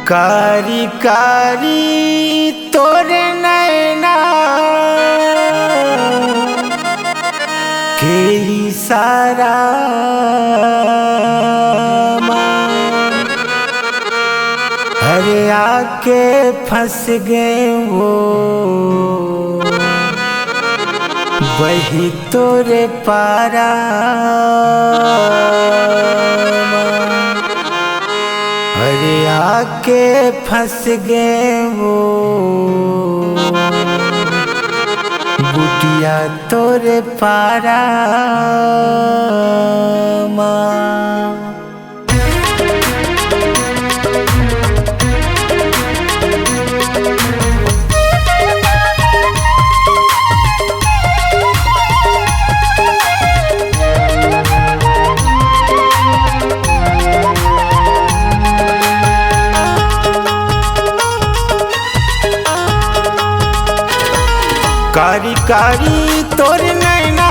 कारी कारी तोरे नैना के इशारा अरे आके फंस गए वो वही तोरे पारा अरे आके फंस गए वो बुटिया तोरे पारा कारी कारी तोरे नैना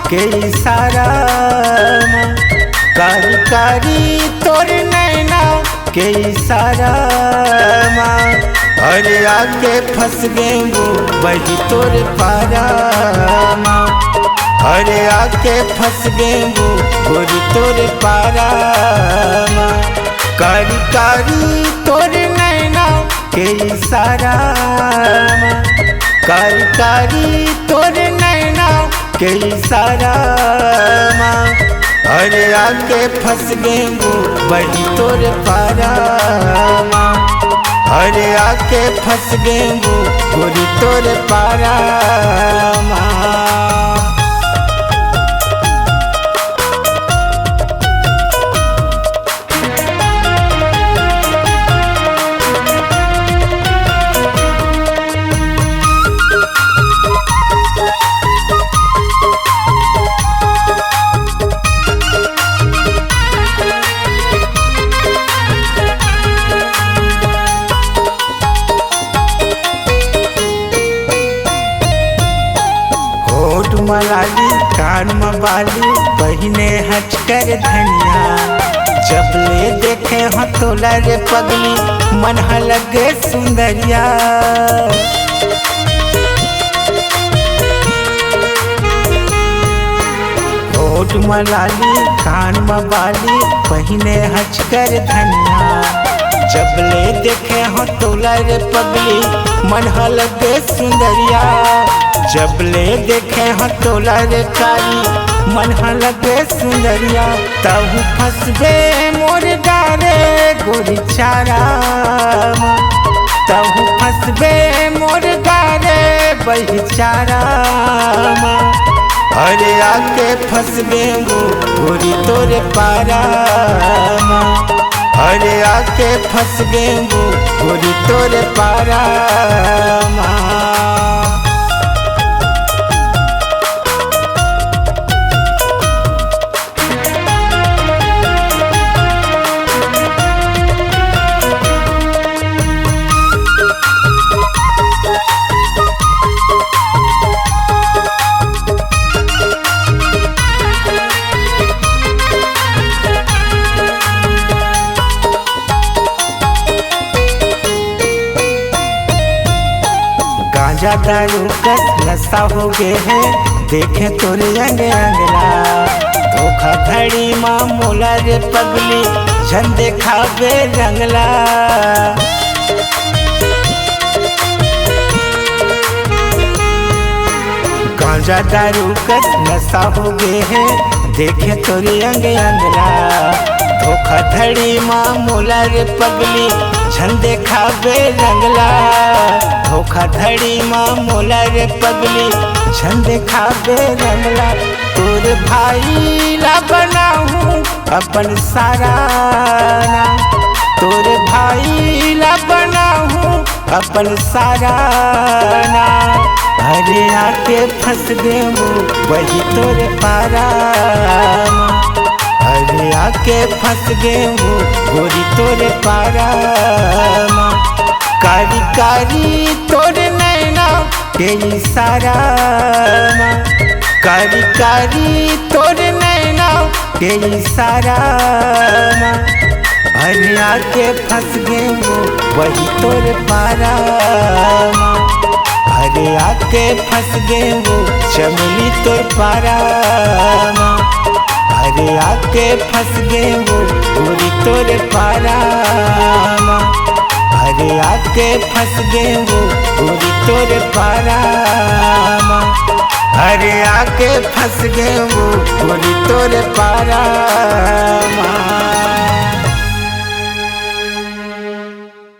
के इशारा कारी कारी तोरे नैना के इशारा अरे आके फंस गए वो वही तोरे पारा अरे आके फंस गए वो गोरी तोरे पारा कारी कारी तोरे नैना के इशारा कारी कारी तोरे नैना के इशारा अरे आके फंस गए वो वही तोरे पारा अरे आके फंस गए वो गोरी तोरे पारा मलाली कान मबाली पहिने हचकर धनिया जब ले देखे हथोला रे पगली मन लगे सुंदरिया होठ मलाली कान मबाली पहिने हचकर धनिया जब ले देखे हथोला रे पगली मन लगे सुंदरिया जब ले देखे हथोला रे काली मन लगे सुंदरिया तहु फंसबे मोर डारे गोरी चारा तहु फंसबे मोर डारे बही चारा अरे आके फंसबे वो गोरी तोरे पारा अरे आके फंस गए वो गोरी तोरे पारा गांजा दारू कस नशा हो गए हैं देखे तोरे अंग अंगला धोखाधड़ी मामूला रे पगली झंडे खावे रंगला गांजा दारू कस नशा हो गए हैं देखे तोरे अंग अंगला धोखाधड़ी मामूला रे पगली झंडे खावे रंगला धोखाधड़ी मामूला रे पगली झंडे खावे रंगला तोर भाई ला बनाऊं अपन सारा तोर भाई ला बनाऊं अपन सारा अरे आके फंस गए वो वही तोरे पारा अरे आके फंस गए वो गोरी तोरे पारा कारी कारी तोरे नैना के इशारा कारी कारी तोरे नैना के इशारा अरे आके फंस गए वो वही तोरे पारा। अरे आके फंस गए वो चमेली तोर पारा। अरे आके फंस गए वो गोरी तोरे पारा। अरे आके फंस गए वो गोरी तोरे पारा। अरे आके फंस गए वो गोरी तोरे पारा।